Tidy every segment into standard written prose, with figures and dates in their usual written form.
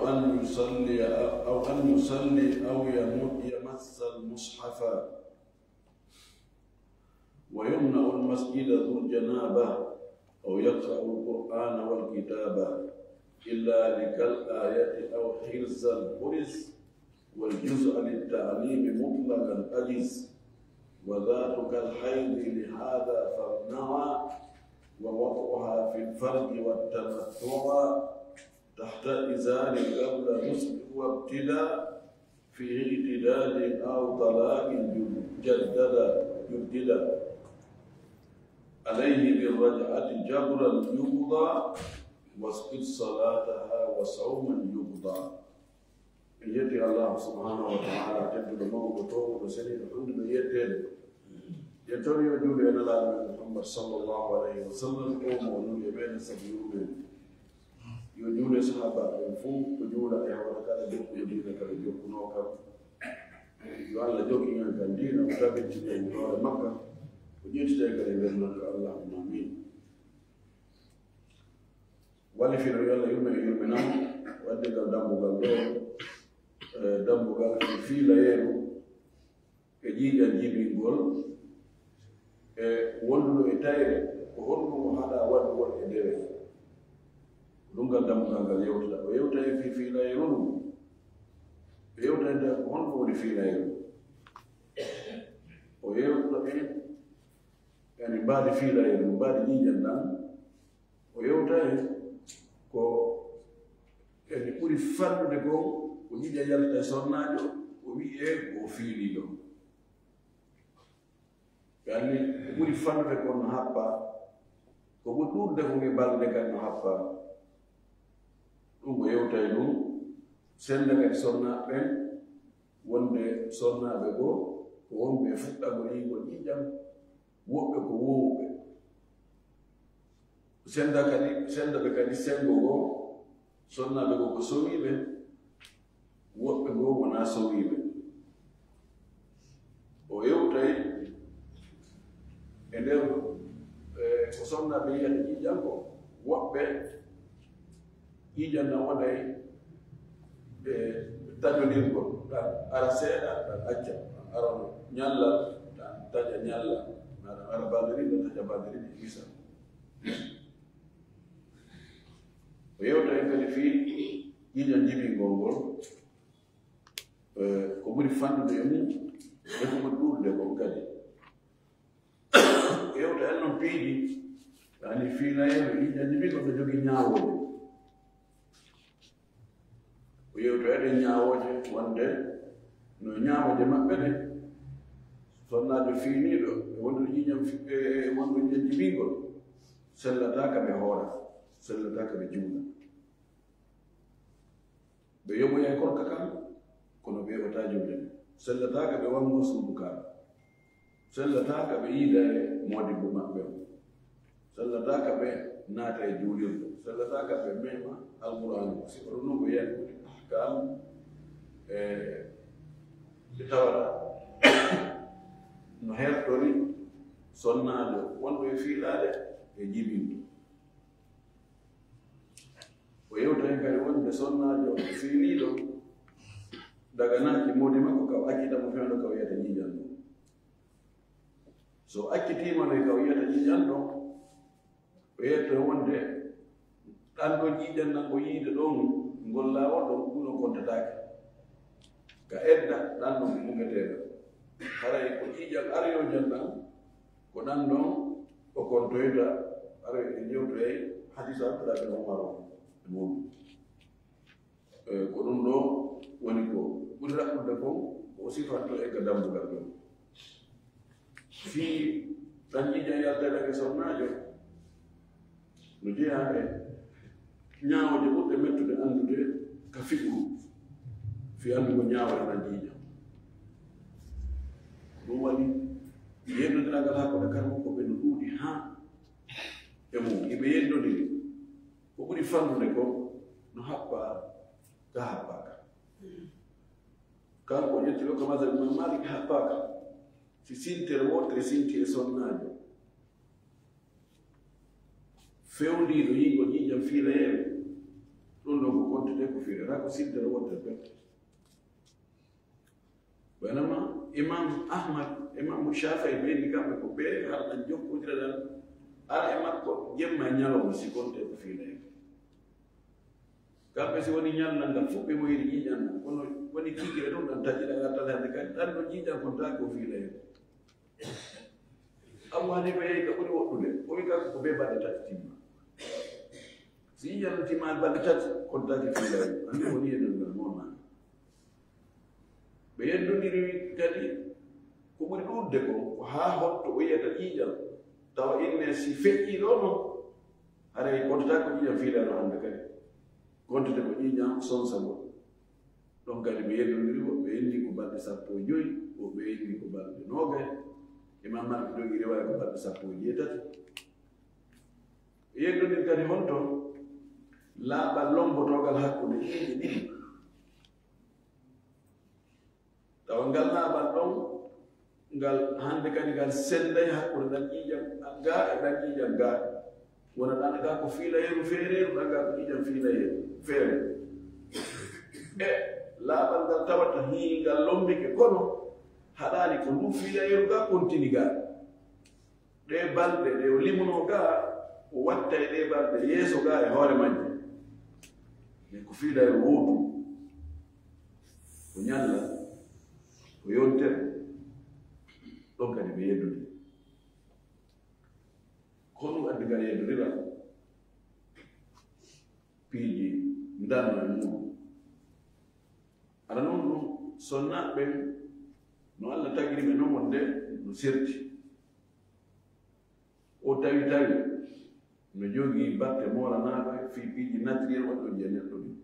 أن يصلي أو يمس المصحف، ويمنع المسجد ذو الجنابة أو يقرأ القرآن والكتابة إلا لكالآية أو حرز الحرز، والجزء للتعليم مطلقا أجز، وذات كالحيض لهذا فامنع، ووضعها في الفرج والتمتع تحت إزار قبل نسك وابتداء في اعتدال أو طلاق جدد عليه بالرجعة جبرا يقضى، واسقط صلاتها وصوما يقضى. يدي الله سبحانه وتعالى تبدو الموت وسنين الحمد لله يتوني وجود أن الله محمد صلى الله عليه وسلم قوم ونور بين سبيلهم يجول صحابة الفوق يجول أيها كذا جوك يجول كذا جوك نوكا يقال جوك إن كان دين وتابع جدا على مكة وجيت تجري بين الله آمين. واللي في ريال يوم ودي قدامه قالوا دمو قال في لايرو كجيجا جيبي غول wonno e tayre ko honno hada wad won e dere dunga dam ngal yewta o yewta e fi layru yewta de ko honno woni fi layru o yewta e yani baade fi layru baade jijan dan o yewta e ko yani puri farde ko o jija yalta sonnajo o wi e o fiili do yani ɓuri fannude kono happa ko ɓuri ɗurde ko nge balde kan no happa ɗum o yewtay ɗum sende kadi sonnaɓe ɓen wonde sonnaɓe goo ko wonɓe fuɗɗago yigo ƴiƴam woɓɓe ko wowɓe sendaɓe kadi sengo goo sonnaɓe goo ko sowiɓe woɓɓe goo wona sowiɓe. O yewtay e nder ko sonnaɓe yiyata ƴiƴam ko woɓɓe ƴiƴam nan waɗay e taƴodirgol tan ara seeɗa tan acca arano ñalla tan taƴa ñalla aɗa ara badiriɗo taƴa badiriɗo isa. O yewtay kadi fii ƴiƴam jibingol ngol ko ɓuri fannude e mum e ko ɓuri ɗurde kon kadi yewta en non piiɗi yani fiilayeɓe ƴiƴam jibingol ɓe jogii ñaawoje o yewta eɗen ñaawoje wonde no ñaawoje maɓɓe ɗe sonnajo fiiniiɗo e wonde ƴiƴam e wonde ƴiƴam jibingol sellataka ɓe hoora sellataka ɓe juuɗa ɓe yoɓoya korka kam kono ɓe heɓata juuɗe sellataka ɓe wango suudu kam sellataka ɓe yiida e modibbo maɓɓe o sellataka ɓe naata e juulirɗo sellataka ɓe mema alqur'an si oɗo non ko yankude kam ɓe tawata no hertori sonnajo wonɗo e fiilade e jibinɗo. O yewta hen kadi wonde sonnajo fiiliɗo daganaki modi makko kaw accitamo fewno kaw yiyata ƴiƴan ɗo so accitimano e kaw yiyata ƴiƴan ɗo o yetto wonde ɗan ɗon ƴiƴan nan o yiide ɗon ngol laawol ɗon ɗuno kontatake ka edda ɗan ɗon mugeteɗo haray ko ƴiƴan aryojan ɗan ko ɗan ɗon o kontoyta ara e jewtoy hadis abdoulahi bin omar o e muɗum ko ɗum ɗo woni ko ɓuri raɓɓude ko o sifanto e ka dambugal ɗon fii ɗan ƴiƴan yaltedake sonnajo no jeeyaɓe ñaawoje ɓurɗe mettude anndude ka fiɓru fi anndugo ñaawore ɗan ƴiƴam ɗum waɗi yeddodiragal hakkude karmo ko ɓe no ɗuuɗi haa e mum yiɓe yeddodiri ko ɓuri fannude ko no haɓɓa ka haɓɓaka kanko ƴettiɗo ko masal imam malik haɓɓaka si sintere wotere sinti e sonnajo fewndiɗo yigo ƴiƴam fiilayeɓe ɗum ɗo ko continue ko fiila ra ko silde wotte pet banama imam ahmad imam shafi'i be ni kambe ko be har na jokko dira dal ala imam ko jemma nyalo si konte ko fiila kambe si woni nyal nan fu be moyri jijan kono woni kigire don dan tajira ngata hande kan dan do jijan ko ta ko fiila Allah ne be ka buri wodude o wi ka ko be bade tatimma si yan timal bade tat ko ta ki fiila ande woni en ngal mona be yeddo diri kadi ko buri dudde ko ha hotto o yeta jijan taw inne si fe'i dono hare ko ta ko jijan fiila no hande kadi gonte ko jijan son sabo donc kadi be yeddo diri ko be indi ko bade sappo joyi o be indi ko bade noge imam Malik dogi riwaya ko bade sappo jetati yeddo diri kadi honto laaba lombotogal hakkude inde ɗiɗi tawa ngal laaba ɗon ngal hande kadi ngal senday hakkude ɗan ƴiƴam ga e ɗan ƴiƴam ga wona ɗan ga ko fiilayeru feereru ɗan ga ko ƴiƴam fiilayeru feere e laaɓal ngal tawata hi ngal lombike kono haɗani ko ndu fiilayeru ga kontini ga ɗe balɗe ɗe o limuno ga o watta e ɗe balɗe yeeso ga e hoore majje mais ko fiilayeru wodu ko ñalla ko yontere ɗon kadi ɓe yeddude kono addi ngal yeddudira piiji ndanno e muɗum aɗa noon ɗum sonnaɓe no Allah tagiri ɓe noon wonde no serti o tawi no jogii batte moranaɗo fi piiji naturel waɗɗo je neɗɗo ɗum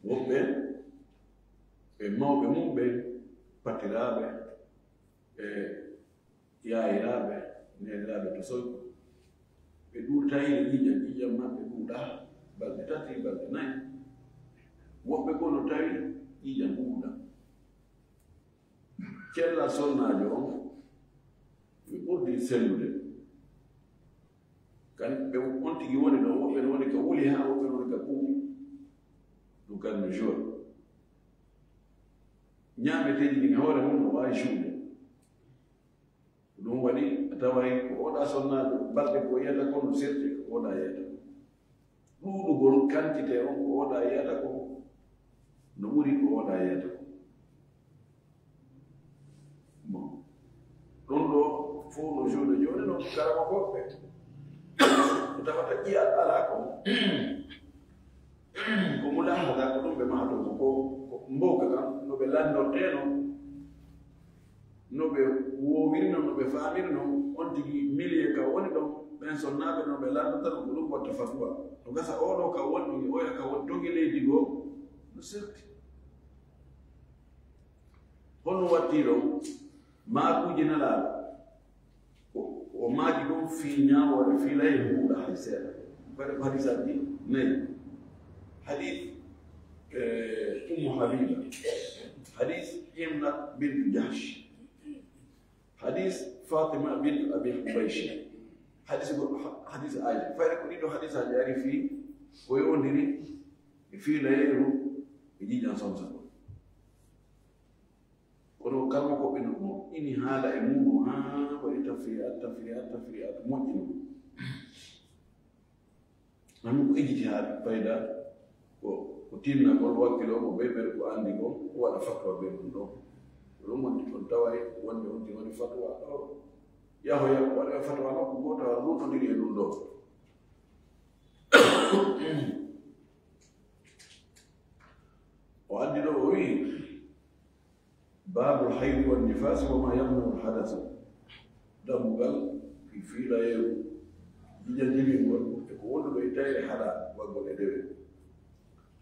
woɓɓe e mawɓe mum ɓe patiraɓe e yaayiraɓe neniraɓe to soy ɓe ɗurtayire ƴiƴam maɓɓe ɗuuɗa balɗe tati balɗe nayi woɓɓe ko no tawi ƴiƴam ɗuuɗa cella sonnajo on ɓe ɓurdi sellude kan ɓe on tigi woni ɗo woɓɓe no woni ka wuli ha woɓɓe no woni ka ɓuuɓi ɗum kan no jour ñaameteji ɗin hoore mum no wawi suude ɗum waɗi a taway ko oɗa sonnaɓe balɗe ko yiyata ko no serti ko oɗa yiyata ɗuuɗugol quantité on ko oɗa yiyata ko no ɓuri ko oɗa yiyata ko bon ɗon ɗo fof no juuɗe joni noon karama goɓɓe ko tawata ƴiyal ala ko ko mo laatata ko ɗum ɓe maha ɗum ko mbowka kam no ɓe landorteno no ɓe wowirno no ɓe famirno on tigi milier ka woni ɗon ɓen sonnaɓe no ɓe landorta ɗum ko ɗum watta fatwa to gasa oɗo ka woni oya ka woni togi leydi goo no serti hono wattiro maakuji nalaɗo o maaji ɗum fi ñawore fi laye huuɗa hay seeɗa kadi ko hadisaji nayi hadith Habiba hadith Himna bint Jahsh hadith Fatima bint Abi Hubaysh hadith Aisha fayre ko ɗiɗo hadith aji ari fi o yondiri fi layeru e jiijan somsa kono kalma ko ɓe no ini haala e muɗum ha waɗi tafriat moƴƴino nanu ko ejiti haali fayda ko tinna kon wakkilo mo ɓe ɓeɗe ko andi ko waɗa fatwa ɓe ɗum ɗo ɗum wonti on taway wonde onti woni fatwa ɗo yahoya waɗa fatwa makko goto a lutodiri e ɗum ɗo o andi ɗo o wi babul haydi wan nifasi wama yamnau lhadatha dammugal fi layeru jijandimingol e ko wonduɗo e tawre haɗa waggol e dewe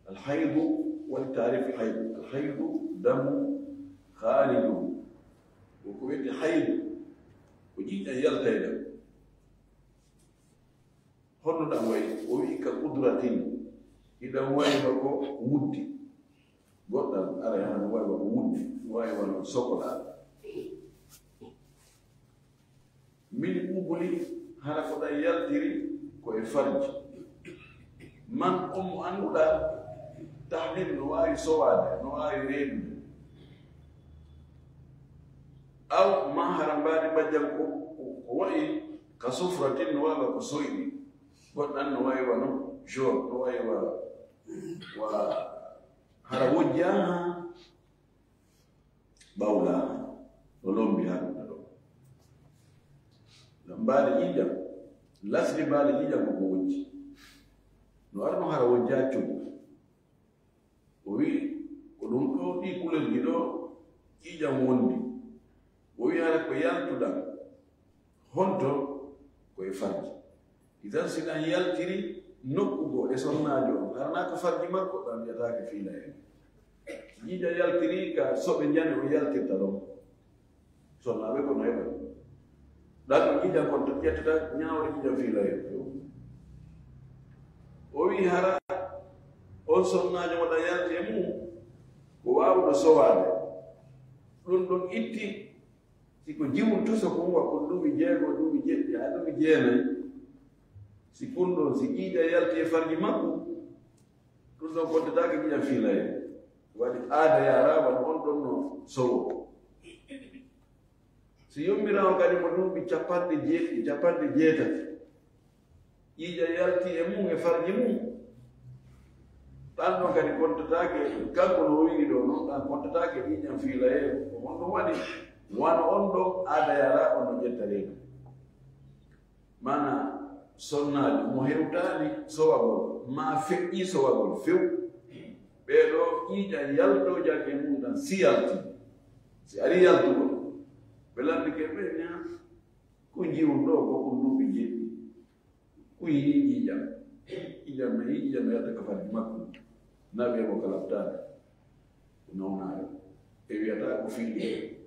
alhaydu wal tarif haydu alhaydu damu khalidu ko wiyete haydu ko jiiƴan yaltayɗa honnoɗan wayi o wi ka qudratin iɗan wayba ko wuddi goɗɗan ara hano wayba ko wuddi wawi wano sokola min ɓuɓoli hara ko ɗan yaltiri koye farji man anduɗa tahmil no wawi sowade no wawi reedude aw ma harambani bajjal ko wayi ka sufratin no wawa ko soyɗi goɗɗan no wawi wano jaune no wawi wa hara wojjaha ɓawla no lombi haɗuɗa ɗo mbaɗe ƴiƴam lasri mbaɗe ƴiƴam koko wojji no arno hara wojja coggu o wi ko ɗum ɗo ɗi kulel ɗi ɗo ƴiƴam wondi o wi hara ko yaltuɗam honto koye farji itan siɗan yaltiri nokkugo e sonnajo on harana ko farji makko ɗan wiyatake fiila en ƴiƴa yaltiri ka soɓe jane o yaltirta ɗon sonnaɓe kono heɓa ɗan ɗo ƴiƴam kon ƴettata ñawde ƴiƴam fiila en o wi hara on sonnajo waɗa yalti e mum ko wawɗo sowade ɗum ɗon itti siko jiwum tuso ko wakko ɗumi jeego ɗumi jeɗɗi ha ɗumi jeenayi si kunɗon si ƴiiƴa yalti e farji makko ɗum ɗon kontatake ƴiƴam fiila en waɗi aada yarama on ɗon no sowo si yommirama kadi mo ɗumɓi capanɗe jeeɗɗi capanɗe jeetati ƴiiƴa yalti e mum e farji mum ɗan ɗon kadi kontatake kanko no wiri ɗo noon ɗan kontatake ƴiƴam fiila en ko on ɗum waɗi wano on ɗon aada yara on no ƴetta reedu mana sonnaji mo hewtani sowagol ma feƴƴi sowagol few ɓeɗo ƴiiƴa yaltojan e mum tan si yalti si ari yaltugol ɓe landike ɓe ña ko jiwum ɗo ko ko duuɓi jeɗɗi ko yii ƴiiƴam ƴiiƴam ma yi ƴiiƴam yalta ka farji makko naɓe mo ka laftade ko nawnaare e wiyata ko fiiɗi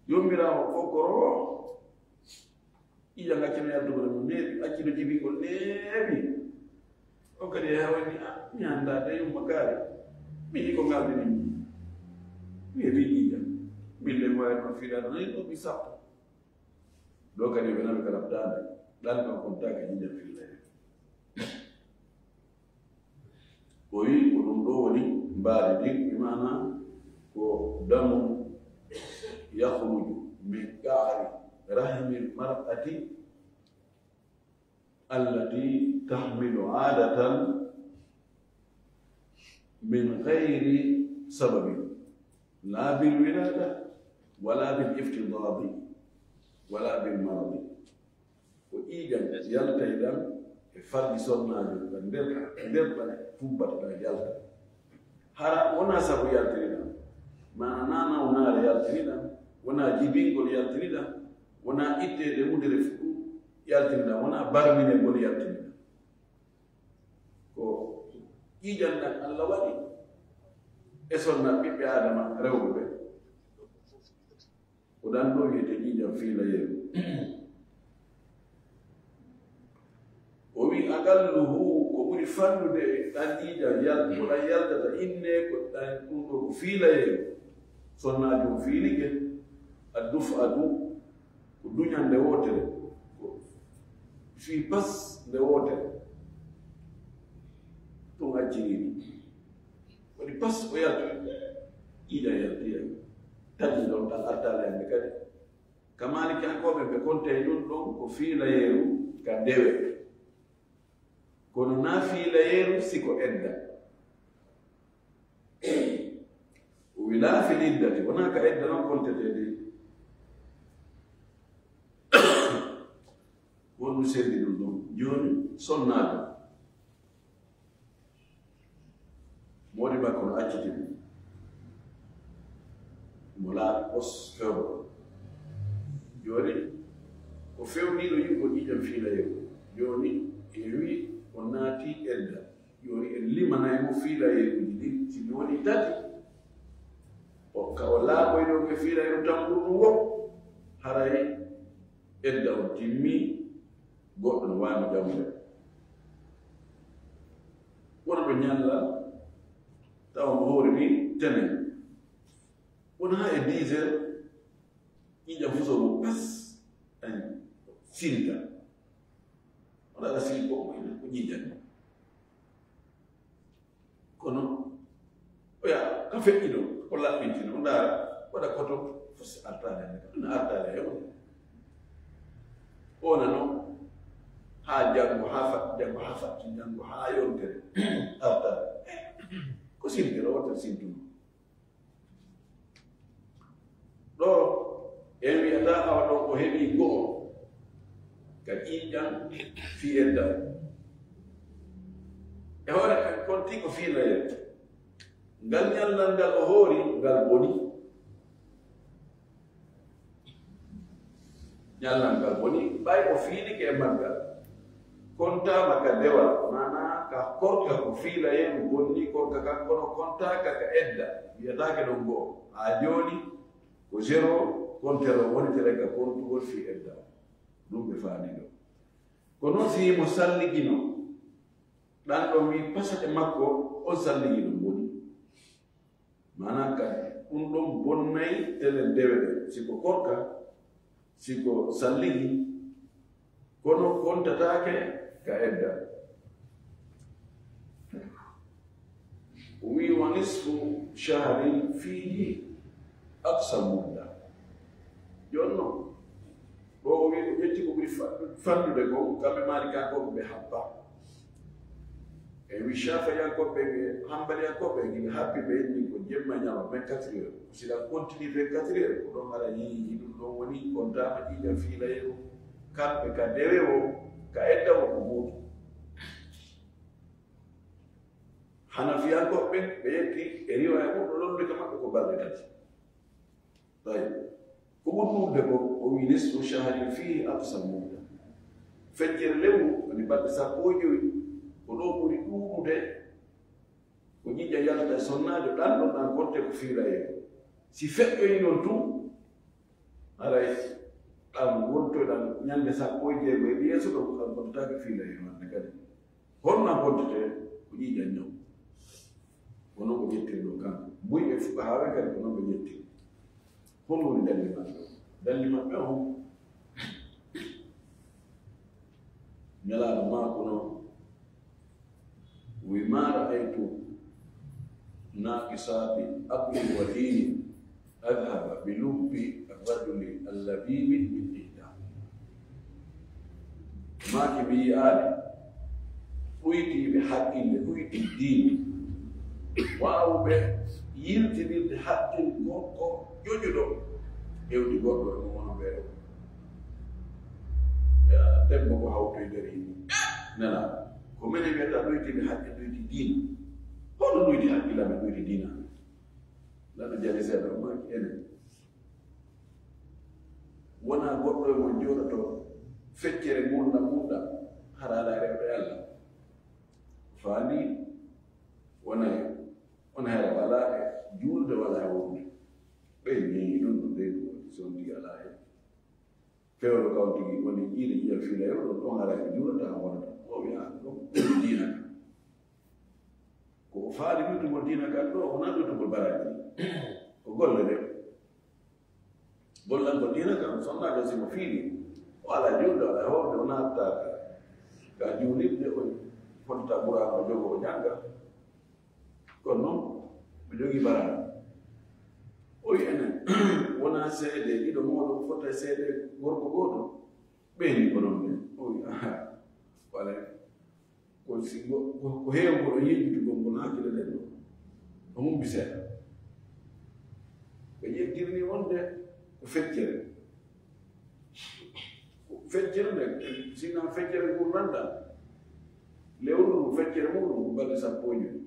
yombirawo kokoro ƴiiƴam accino yaltugol no neeɓi accino jibingol neeɓi o kadi e hawani mi anda de yumma gaari mi yi ko ngaldini mi heɓi ƴiiƴam mille mi wawi noon fiiɗaɗo nayi ɗo mi sappo ɗo kadi ɓe naɓe ka laftade ɗan ɗon kontake ƴiiƴam fiilla en o wi ko ɗum ɗo woni mbaadi ɗin imana ko damu yakhruju min qa'ri rahimi l-mar'ati allati tahmilu 'adatan min ghayri sababin la bil wilada wala bil iftidadi wala bil maradi ko ƴiiƴam yaltay ɗam e farɗi sonnajo ɗa nder ɗa tubbata ɗa yalta hara wona sabu yaltiriɗam mana nana wonaare yaltiriɗam wona jibingol yaltiriɗam wona ittede wudere fu yaltiriɗam wona barminegol yaltiriɗam ko ƴiiƴam ɗam Allah waɗi e sonna ɓiɓɓe adama rewɓe ɓe ko ɗan ɗo wiyete ƴiiƴam fiila yeeru o wi aqalluhu ko ɓuri fannude ɗan ƴiiƴam ko ɗan yaltata inne ko ɗan ɗum ɗo ko fiila yeeru sonnaji o fiilike adduf'atu ko duñal nde wotere ko fii pas nde wotere ɗum acciriɗi waɗi pas o yalti ƴiiƴam yaltiya taƴi ɗon tan artalayande kadi kamali kankoɓe ɓe konte ɗum ɗon ko fiila yeeru ka ndewe kono na fiila yeeru siko edda o wila fi liddati wona ka edda noon kontetede wonɗu sendi ɗum ɗum joni sonnaɗo modi makko no acciti ɗum mo laaɓi os fewɗo joni o fewniɗo yimɓo ƴiƴam fiila yeeru joni e wi o naati edda joni en limanaymo fiila yeeruji ɗin simi woni tati o ka o laaɓoyɗo ke fiila yeeru tamɓu ɗum wo haray edda on timmi goɗɗo no wawi jamude wonɗo ñalla tawa mo hoori ni tenen wona ha e 10 heures ƴiƴam fuso mo pas en silta wala si ko nyija kono oya ka fe ido wala mitino nda wala koto fos artale na artale yo ona no ha jango hafa jango ha yontere artale ko sintero wata sintu do emi ata awdo ko hebi go ka injan fi edda e ora kan konti ko fi la ngal nyalla ngal hori ngal boni nyalla ngal boni bay ko fi ni ke manga konta maka dewa mana ka korka ko fi la yen bonni korka kan kono konta ka edda yata ke don go a joni ko zero kontero woni tere ka kontu wol fi edda dum be faani do kono si musalligino dan do mi pasate makko o salligino boni mana ka undom bonnay tele dewede siko korka siko salligi kono kontatake ka edda wi wa nisfu shahrin fihi aqsa mudda jonno bo wi yetti ko buri fandu de go kambe mari ka ko be habba e wi shafa ya ko be hambali ya ko be ni happy be ni ko jemma nyama 24 heures si la continue 24 heures ko do mara yi dum do woni ko dama di da fi la yo kambe ka dewewo ka edda ko butu hanafiya ko be yetti e riwa ko do be kama ko balde tati طيب كمون دبو او ينسو شهر فيه اقصى مده فجر له اللي بعد ساكوجو ودو بوري دو ده ونجي يالتا سونا دو دان دان كونتي كو في راي سي فك اي نون تو اراي am wonto dan nyande sakoje be bi yeso do ko ta fi la yo na kadi honna kontete ko ji janyo wono ko jette do kan buy e fu hawe kan ko no jette hono dalli maɓɓe on ñalaɗo maako noon wi ma ra'aytu naqisati aqlin wa dinin adhaba bi lubbi arrajuli allabibi min ihda maki mi yi'aade ɓuytiɓe haqqille ɓuyti diini waawɓe yiltidirde haqqil gorko joƴuɗo hewdi goɗɗo e mono ɓeeɗo debbo ko hawto e nder yimɓe nela ko minen wiyata ɗoytiɓe haqqe ɗoyti diina hono ɗoyti haqqillaɓe ɗoyti diina laɗo jali seeɗa o maki enen wona goɗɗo e mon jooɗoto feccere muɗa haraɗa rewɓe allah faandi wona hera wala e juulde wala e wonde ɓen ñeñi ɗum ɗo ɓen son tigi ala hen fewɗo kaw tigi woni ƴiide ƴiya fiila yo ɗon ɗon ara e juulata wonata o wiya ɗon diina ka ko faali ɗutugol diina kan ɗo wona ɗutugol baraji ko golle de gollanko diina kam sonnajo simo fiili o ala juulde wala e horde o natta ka juulirde o fotata ɓurako jogo o janga kono noon mi jogii baraji o wi enen wona seede ɗiɗo moɗon fota seede gorko goto ɓeeni ko noon ɓen o wi wala ko heew ko ɗon yejjitugol ngol hakkille ɗen ɗo o mumbi seeɗa ɓe yettirni wonde ko feccere nde sinan feccere ngur randa lewru ndu feccere muɗum ko balɗe sappo e joyi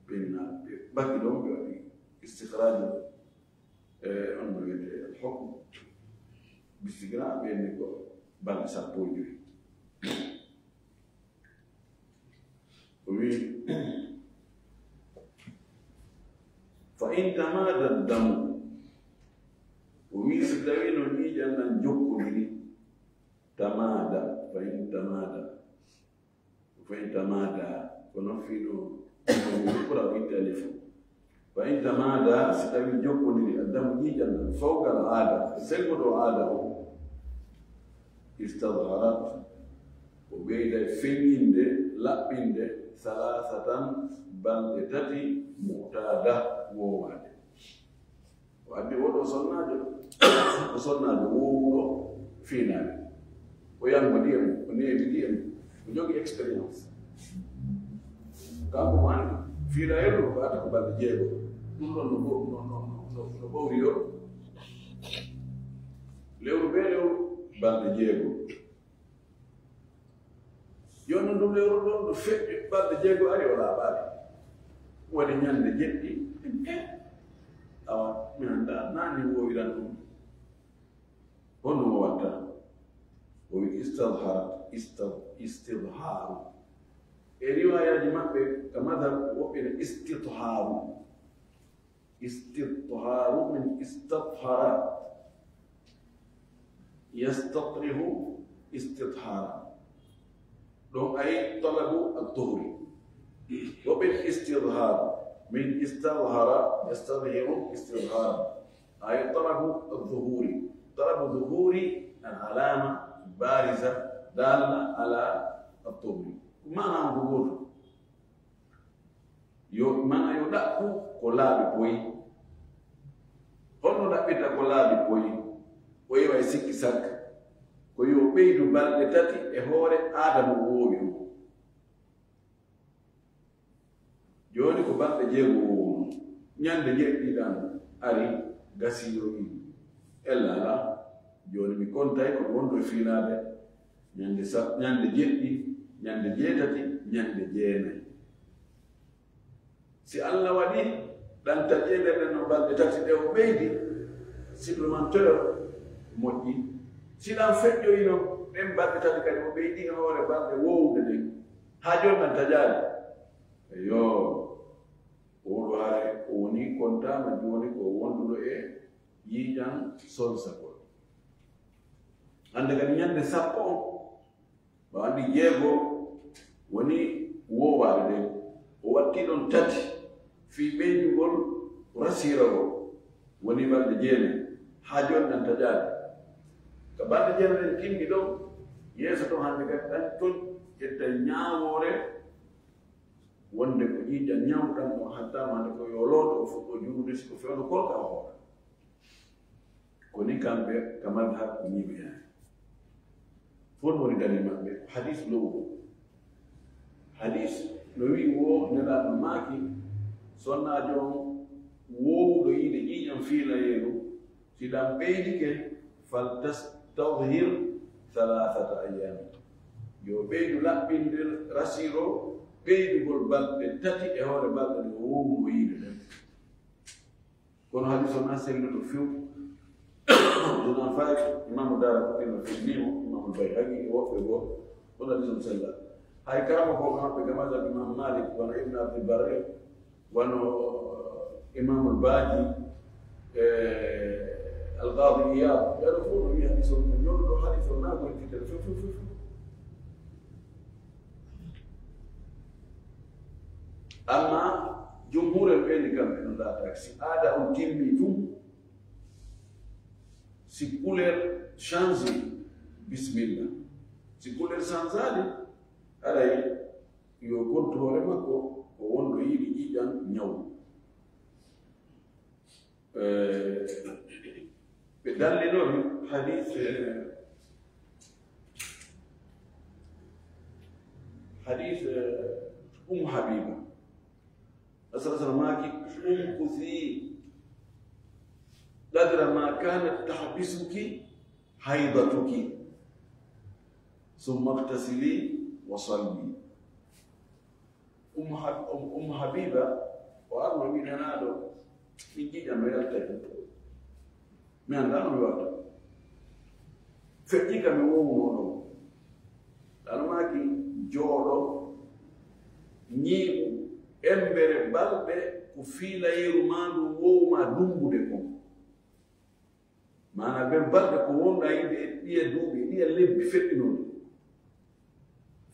ɓenna ɓe bakki ɗon ɓe waɗi istihraju on no wiyete alhukm bistigra ɓenni ko balɗe sappo e joyi o wi fa in tamada damu o wi si tawi no ñiiƴan nan jokkodiri tamada fa in tamada kono fiino ɓura witte alifu fa in tamada si tawi jokkodiri addamu ñiiƴan nan fawgal aada sengoɗo aada o istadharat o وبيد فينين لابين ثلاثة بلدتي معتادة ووالد وعندي ولو وصلنا وولو فينا ويان مدير وني وجوغي اكسبيرينس كابو مان في رايلو باتك بالد جيبو no bowrio lewru be lewru balde jeego yonno dum lewru don do fedde balde jeego ari wala baade woni nyande jeddi awa mi anda nani wowiran dum hono watta o istidhar e riwaayaji mabbe kamadha wobbina استطهار من استطهر يستطره استطهارا لو أي طلب الطهر وبالاستظهار من استظهر يستظهر استظهارا أي طلب الظهور طلب ظهور العلامة بارزة دالة على الطهر معنى الظهور mana yo dakku ko laabi boyi honno dabbita ko laabi boyi o yewa sikki sak ko yo beydu balde tati e hoore adama woowi joni ko balde jeego nyande jeddi dan ari gasiro mi ella joni mi kontay ko wondo fiinade nyande jeddi nyande jeetati nyande jeenay si Allah wadi dan tajede no balde tati de o beydi supplémentaire moƴƴi si dan feƴƴo ino en balde tati kadi o beydi hoore balde wowde de ha joni tan tajali yo oɗo haare o woni kontama joni ko wonduɗo e yiiƴan solsakol hande kadi ñande sappo on mo andi jeego woni wowade de o watti ɗon tati fi ɓeydugol rasiragol woni balɗe jeene ha joni nan taƴaade ko balɗe jeene ɗen timmi ɗon yeeso ton hande kadi ɗan ton ƴetta ñaawore wonde ko ƴiiƴan ñawɗan o hattama hande ko yo looto o fuɗɗo juurude siko fewno kolka o hoora koni kamɓe ka madhab ko ñiɓe hen fon woni dani maɓɓe hadis lowgo hadis no wi wo nelaɗo maaki sonnajo on wowuɗo yiide ƴiiƴam fiilayeeru si ɗan ɓeydike faltastadhir 3 ayami yo ɓeydu laɓɓinde rasiro ɓeydugol balɗe tati e hoore balɗe nde wowuɗo yiide ɗen kono hadis o na selluɗo few dona fayi imamu dara koɗino finnimo imamu bayhaqi e woɓɓe goo on hadis on sella hay karama ko maɓɓe ga mazhab imam malik wono ibn abdul barri wono imam al-baji al-qadi iyad yaɗo fof no wi hadis on ñolɗo hadis on na gonkitere fof amma jumhurel ɓeni kamɓe no laataki si aada on timmi tum si couleur change bismillah si couleur changeali aray yo gontu hoore makko o wondo yiɗi ƴiƴan ñaw ɓe dallinori hadith habiba asala maki umkuthi qadra ma kanat tahbisuki haidatuki thumma ightasili وصلي حبيبة وأرمى من هنادو من جيجا ما يلتقي من هنادو الوقت فجيكا من وونو لأنه ماكي جورو نيبو embere balɓe ko fiilayeru maɗu wowma dumbude kon mana ɓen balɗe ko wonɗa yimɓe e ɗiya duuɓi ɗiya lebbi feɗɗinode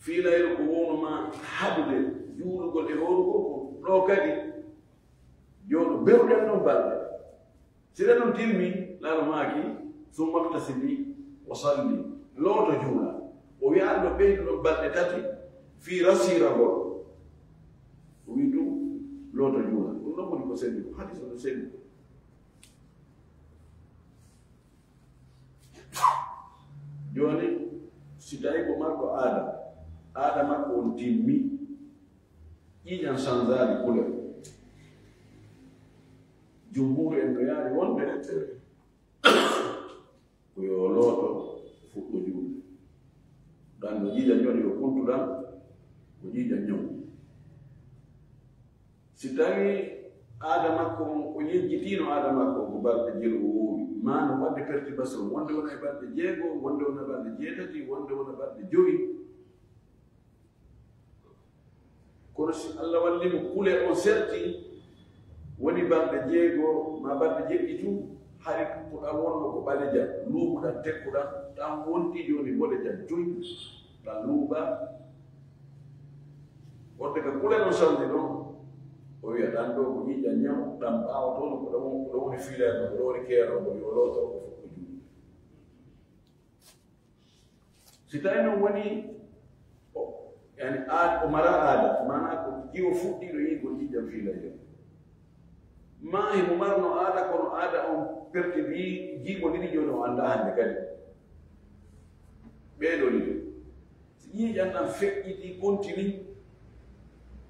fiilayeru ko wonoma haɗude juurugol e horugol ko ɗo kadi joɗo bewɗen ɗon balɗe siɗen ɗon timmi laano maaki summa ightasili wa salli looto juula o wi'ano ɓeyduɗo balɗe tati fi rasiragol o wi ɗum loto juula ɗum ɗon woni ko sendi ko hadis ono sendi joni si tawi ko marko aada makko on timmi ƴiƴan sanzali kule jumhur en no yaari wonde ko yo looto fuɗɗo juulde ɗan no ƴiƴan joni yo kuntuɗan ko ƴiƴan ñaw si tawi aada makko on o yejjitino aada makko on ko balɗe jelu o wowi ma no wadde perturbation wonde wona e balɗe 6 wonde wona balɗe 7 wonde wona balɗe 5 kono si Allah wallimo kule on serti woni balɗe 6 ma balɗe 7 hari ko ɗan wonno ko ɓaleja luuɓuɗan tekkuɗan ɗan wonti joni boɗeja 5 ɗan luuɓa wonde ka kule on samdi ɗon o wiya ɗan ɗo ko ƴiƴan ñam ɗan ɓaawa toon ko ɗon woni filaano ko ɗon woni keerogo yo looto ko fof ko juuɗe si tawi noon woni yani o mara aada mana ko jiwo fuɗɗiɗo yi ko ƴiƴan fiilayo ma himo marno aada kono aada on perti wi jiiɓo ɗiɗi joni o annda hannde kadi ɓeeɗo ɗiɗo si ƴiƴan ɗan feƴƴiti continue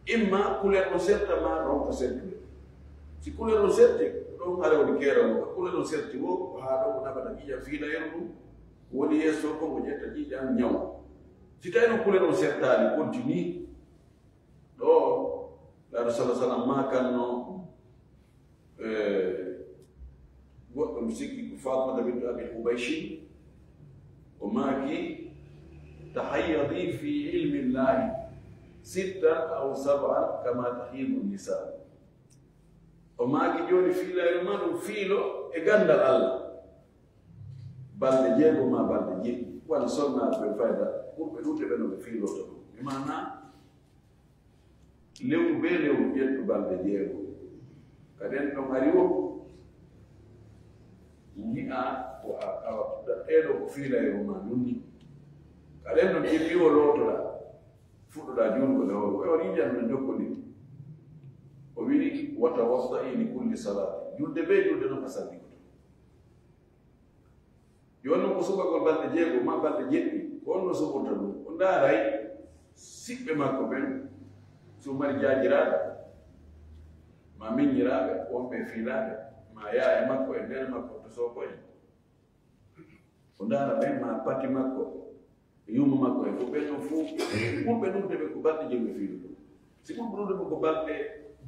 imma couleur on serta ma ɗon ko sertude si couleur on serti ɗon haala woni keerogo ko couleur on serti wo haa ɗon ko naɓata ƴiƴan fiilayen ɗum woni yeeso ko mo ƴetta ƴiƴan ñaw si tawi noon couleur on sertani continue ɗo laaɗo salah sallam ma kanno goɗɗo mi sikki ko Fatimata bintu Abi Hubayshi o maaki tahayyadi fi ilmi llahi 6 aw 7 kama tahidu nisa o maaki joni fiilayo ma ɗum fiilo e gandal Allah balɗe 6 ma balɗe 7 wona sonnaɓe ɓe fayda ɓurɓe ɗuɗde ɓe no ɓe fiilota ɗum e mana lewru be lewru ƴettu balɗe 6 kaden ɗon ari o yi'a ko ɗeɗo ko fiilayo ma nunni kaden ɗon ƴetti o lootoɗa fuɗɗoɗa juulgo nde o on yiƴan no jokkodiri o wi wa tawaddai li kulli salati julde be julde noon ka sallikoto joni noon ko subagol balɗe 6 ma balɗe 7 ko on no soborta ɗum o ndaaray siɓɓe makko ɓen so mari jaajiraaɓe ma miññiraaɓe wonɓe fiilaaɓe ma yaaya makko e nden makko to sokoye o ndaara ɓen ma patti makko e yumma makko e fof ɓen ɗon fof ɓurɓe ɗumde ɓe ko balɗe 6 ɓe fiilu ɗum si ɓurɓe ɗumde ɓe ko balɗe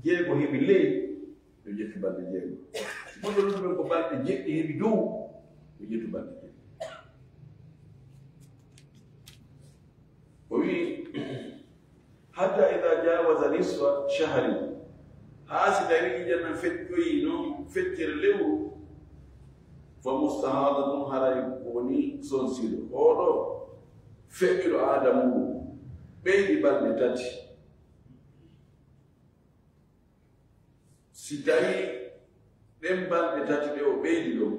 6 heɓi ley yo ƴetti balɗe 6 si ɓurɓe ɗumde ɓe ko balɗe 7 heɓi dow yo ƴettu balɗe 7 o wi hatta ida jawaza nisfa shahri haa si tawi ƴiƴan feƴƴoyi noon feccere lewru fa mustahadatun haray woni sonsiɗo oɗo feƴƴuɗo aada muɗum ɓeydi balɗe 3 si tawi ɗen balɗe 3 ɗe o ɓeydi ɗon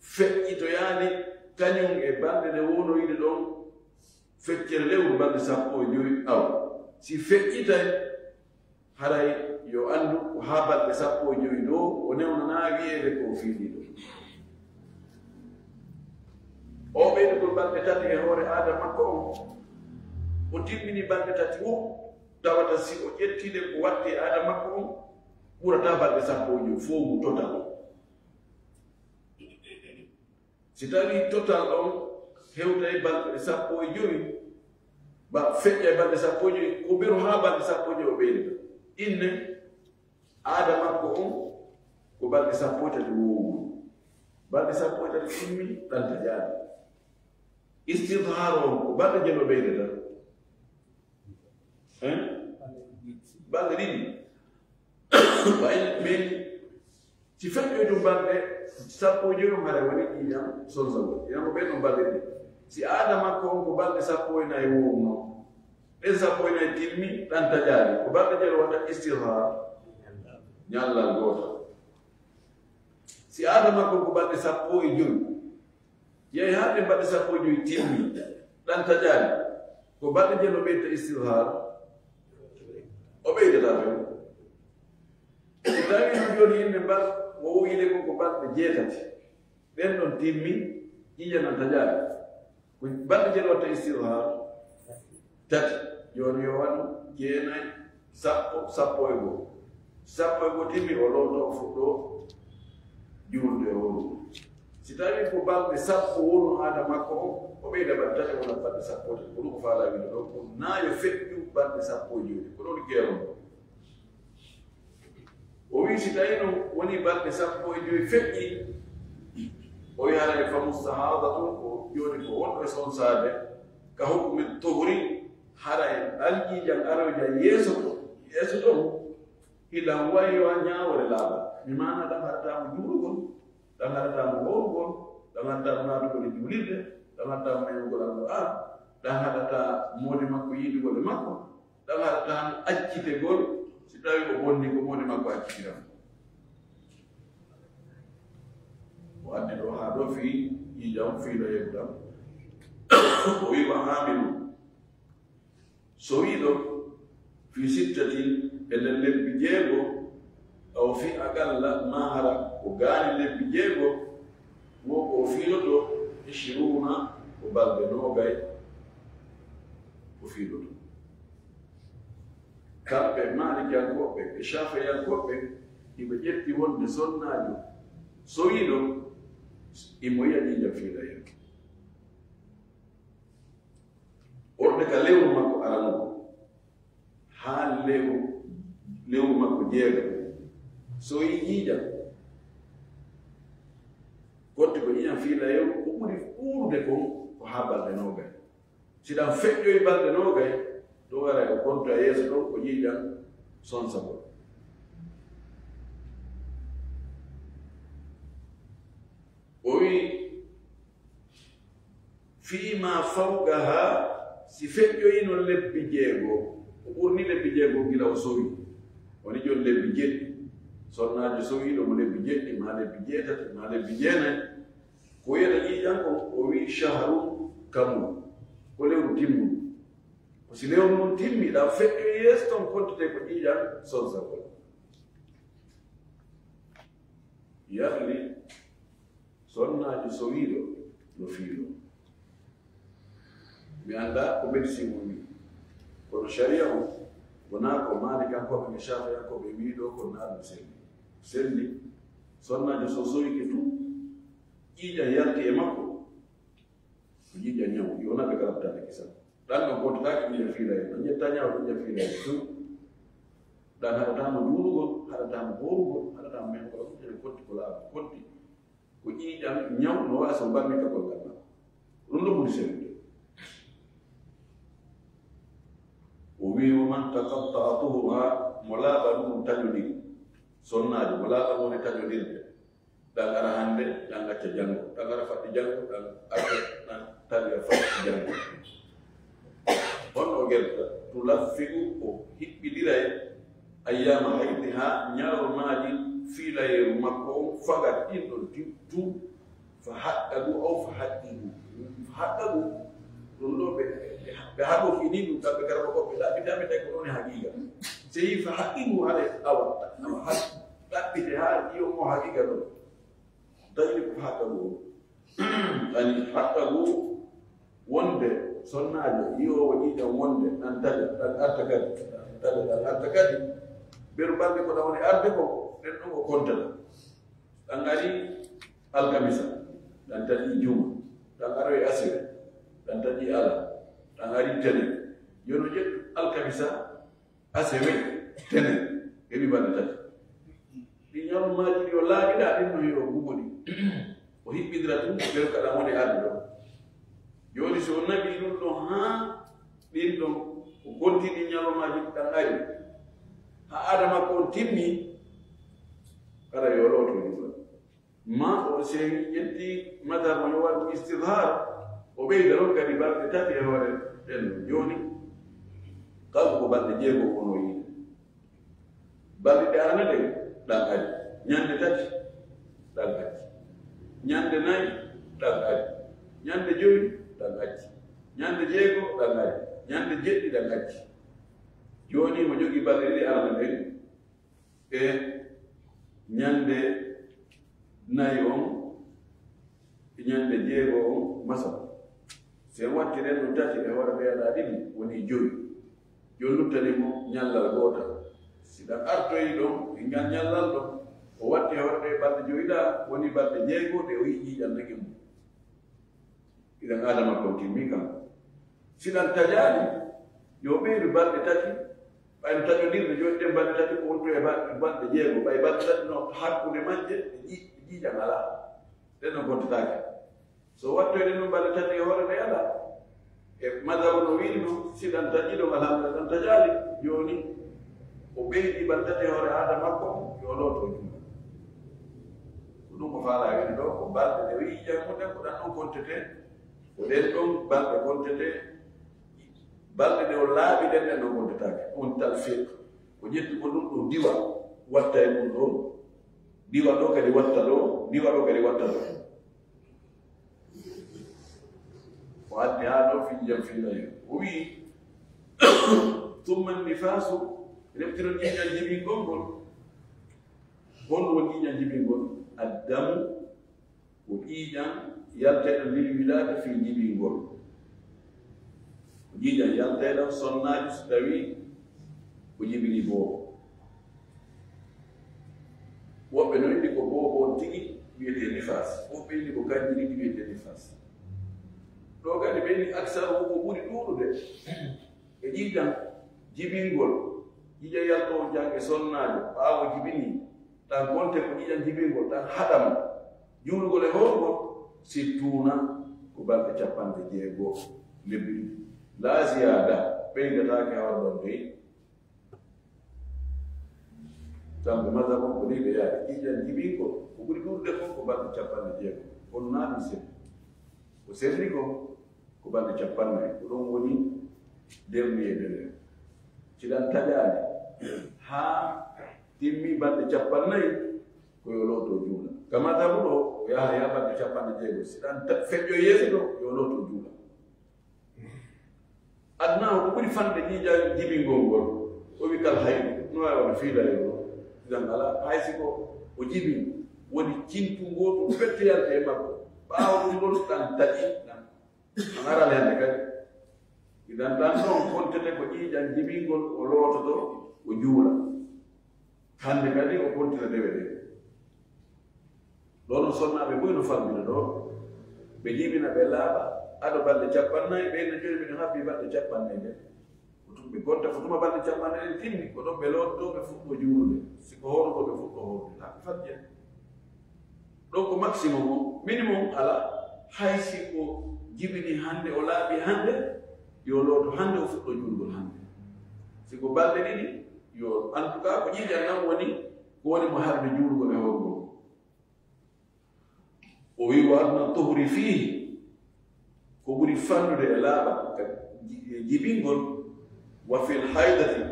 feƴƴitoyaani kañum e balɗe ɗe wonoyde ɗon feccere lewru balɗe 15 aw si feƴƴitay haray yo anndu ko haa balɗe 15 ɗo o newnana wiyeede ko fiiɗi ɗo o ɓeydugol balɗe 3 e hoore aada makko on o timmini balɗe 3 o tawata si o ƴettiide ko watti aada makko on ɓurata balɗe 15 fof mu total si tawi total on hewtay balɗe 15 ba feƴƴa e balɗe 15 ko ɓeru haa balɗe 15 o ɓeydata inne aada makko on ko balɗe 13 wowu balɗe 13 timmi ɗanta jaadi istidhar on ko balɗe jeno ɓeydata balɗe ɗiɗi ɓay si feƴƴoy ɗum balɗe 15 hara woni ƴiƴam sonsagol ƴiƴam ko ɓen ɗon balɗe ɗiɗi si aada makko on ko balɗe 14 wowno ɗen 14 timmi ɗanta jaadi ko balɗe jeno waɗa istidhar ñallal gotal si aada makko ko balɗe 15 yeyi haɗe mbaɗe sappo joyi timmi ɗan taƴaani ko baɗɗe je no ɓeyta istihar o ɓeydata fen so tawi no joni yimɓe mbar o woyide ko baɗɗe jeetati ɗen ɗon timmi ƴiƴa nan taƴaani ko baɗɗe je watta istihar tati joni yo waɗu jeenayi sappo e goo timmi o lowto o fuɗɗo juulde e wonu si tawi ko balɗe sappo wonu haada makko o ɓeyda baɗe tati wona balɗe sappo ko ɗum ko faala wiide ɗo ko naayo feƴƴu balɗe sappo e jooni ko ɗon geeron o wi si tawi no woni balɗe sappo e joyi feƴƴi o yahara e famu sahadatu ko jooni ko wonɗo e sonsaade ka hukmi tohri hara e alƴiijan aroyjan yeeso ton ilan wayo a ñaawore laaɓa mi mana ɗam haɗatamo juulugol ɗam haɗatamo worugol ɗam haɗatamo naatugol e juulirde ɗam haɗatamo mayugol alquran ɗam haɗata moode makko yiidugol e makko ɗam haɗatamo accitegol si tawi o bonni ko moode makko accitiram o addi ɗo haa ɗo fii ƴiijam fiiɗo yeggudam o wiwa haamilu so wiiɗo fi sittati e nder lebbi jeego aw fi agalla mahara ko gaani lebbi jeego wo ko fiiloto e shiruna ko balɗe noogay ko fiiloto kamɓe maalikiyankoɓɓe e shafiyankoɓɓe iɓe ƴetti wonde sonnaajo so wiiɗo imo yiya ƴiijam fiilayen orɗe ka lewru makko aranugo haa lewru makko jeega so yi ƴiiƴam gotti ko ƴiiƴam fiilayew ko ɓuri ɓuurde kon ko haa balɗe noogay si ɗam feƴƴoyi balɗe noogay to wara ko konto a yeeso ɗon ko ƴiiƴam sonsagol o wi fiima fawgaha si feƴƴoyino lebbi jeego o ɓurni lebbi jeego gila o sowi woni jon lebbi jeɗɗi sonnaajo sowiiɗo mo lebbi jeɗɗi ma lebbi jeetati ma lebbi jeenayi ko wiyata ƴiiƴan ko o wi shahru kamul ko lewru timmum ko si lewru mum timmi ɗa feƴƴo yeeso ton kontite ko ƴiiƴan sonsagol yahli sonnaajo sowiiɗo no fiilo mi annda ko médecine o wi kono sharia o wona ko maalikankoɓe ɓe shafiyankoɓe wiiɗo ko naaɗum selli sonnaajo so sowike tu ƴiiƴan yalti e makko ko ƴiiƴan ñaw yonaɓe garabtade kisan ɗan ɗon kontotaki ƴiiƴan fiila en ɗon ƴetta ñaw ƴiiƴan fiila en tu ɗan haɗatamo juulugol haɗatamo horugol haɗatamo menkola ƴeɓe konti ko laaɓa konti ko ƴiiƴan ñaw no wawi so mbanmi kakol ngal makko ɗum ɗo ɓuri sellude o wi wo man taqatta'atuha mo laaɓa ɗum taƴodiri sonnaajo mo laaɓa woni taƴodirde ɗan ara hannde ɗan acca janngo ɗan ara faɗɗi janngo ɗan acca ɗan taƴa faɗɗi janngo honno gelta tulaffi'u o hiɓɓiɗira e ayyama haydi ha ñaaromaaji fiilayeru makko on fagat ɗin ɗon tu fa haɗɗagu aw fa haɗɗigu fa haɗɗagu ɗum ɗo ɓe haɗoki ni ɗum kamɓe garaba ko ɓe ɗaɓɓitaɓe tawi ko ɗon e haqiqa so yi fa haqiqu haɗa awa ɗaɓɓite ha yiyomo haqiqa ɗon tawi ko haqqagu o ani haqqagu wonde sonnaajo yiyowo ƴiiƴam wonde ɗan taƴa ɗan arta kadi taƴa ɗan arta kadi ɓeru balɗe ko ɗan woni arde ko ɗen ɗon o kontata ɗan ari alkamisa ɗan taƴi juma ɗan aroye asire ɗan taƴi ala ɗan ari tene yono ƴettu alkamisa asewe tene heɓi balɗe tati ɗi ñalummaji ɗi o laaɓiɗa ɗin no yo gumoɗi o hiɓɓidira tum ɓeru kaɗan woni arde ɗon joni so naɓi ɗum ɗon ha ɗin ɗon o gontiɗi ñalomaji ɗan ari ha adama ko on timmi kada yo lowto ɗum ma o sewi ƴetti madar mo yo waɗu istihar o ɓeyda ɗon kadi balɗe tati e hoore ɗen joni kanko ko balɗe jeego ono yiide balɗe ɗe arana ɗen ɗan ari ñande tati ɗan ari ñande nayi ɗan ari ñande joyi ɗan acci ñande jeego ɗan ari ñande jeɗɗi ɗan acci joni mo jogi balɗe ɗiɗi arana nden e ñande nayi on e ñande jeego on masal sen wattiren ɗum tati e hoore ɓeeɗa ɗiɗi woni joyi joni luttanimo ñallal gootal si ɗan artoyi ɗon e ngal ñallal ɗon o watti hoore ɗe balɗe joyiɗa woni balɗe jeego ɗe o yiƴi ƴannake mum iɗan adama kon timmi kam siɗan tajaani yo ɓeydu balɗe tati ɓayno taƴodirde joni ɗen balɗe tati ko wonto e balɗe jeego ɓay balɗe tati no hakkude majje e ƴiiƴan alaa ɗen no gontataake so wattoyde ɗum balɗe tati e hoore ɗe ala e madhabu no wiini no siɗan taƴiɗo alhamdulillah ɗan tajaali joni o ɓeydi balɗe tati e hoore aada makko yo looto juuɗo ko ɗum ko faala wini ɗo ko balɗe ɗe o yiƴan muɗen ko ɗan ɗon kontete ko ɗen ɗon balɗe kontete balɗe ɗe o laaɓi ɗen ɗen ɗon kontetaake on talfiq ko ƴetti ko ɗum ɗo diwa watta e ɗum ɗo diwa ɗo kadi watta ɗo diwa ɗo kadi watta ɗo o addi haa ɗo fijjam fiinayo o wii tumma nifasu reftiron ƴiƴan jibingol ngol honɗum woni ƴiƴan jibingol addamu ko ƴiƴan yalteɗo lil wilade fi jibingol ko ƴiƴan yalteɗo sonnaji so tawi ko jibini boobo woɓɓe no indi ko boobo on tigi wiyete nifas woɓɓe indi ko kanji ɗiɗi wiyete nifas ɗo kadi ɓeni aksar ko ɓuri ɗuuɗude e ƴiƴan jibingol ƴiƴan yalto on jange sonnajo ɓaawo jibini tan gonte ko ƴiƴan jibingol tan haɗamo juulugol e horgol si tuuna ko balɗe 60 lebbi ɗiɗi la ziyada ɓeydataake hawar ɗon dey tamɓe madhabon ko ɗiɓe yaade ƴiƴan jibingol ko ɓuri ɗuuɗude fof ko balɗe 60 on naami sen ko senni ko balɗe 40 ko ɗon woni dernier nder ciɗan taƴaani haa timmi balɗe 40 koyo looto juula kama tabu ɗo o yaha ya balɗe 60 siɗan feƴƴo yeeso ɗo yo looto juula adna ko ɓuri fande ƴiƴan jibingol ngol o wi kal hayɗo no wawi wona fiilayo ɗo idan ala haysi ko o jibin woni cintu ngotu fettiyante e makko ɓaawo ɗum ɗon ɗan taƴi ɗan an aral hende kadi idan ɗan ɗon kontete ko ƴiƴan jibingol o loototo o juula hande kadi o kontita dewe ɗe ɗo no sonnaɓe boy no fambina ɗo ɓe jibina ɓe laaɓa aɗo balɗe 40 ɓeyno joni ɓeɗo habbi balɗe 40 nde ɓe gonta ko tuma balɗe 40 ɗen timmi ko ɗon ɓe lotto ɓe fuɗɗo juulude siko horugo ɓe fuɗɗo horude ha ɓe fajje ɗon ko maximum o minimum ala hay si ko jibini hande o laaɓi hande yo looto hande o fuɗɗo juulugol hande siko balɗe ɗiɗi yo en tout cas ko ƴiƴan nan woni ko woni mo harde juulugol e horugol o wi wa adna tuhri fihi ko ɓuri fannude e laaɓa jibingol wa fil haydati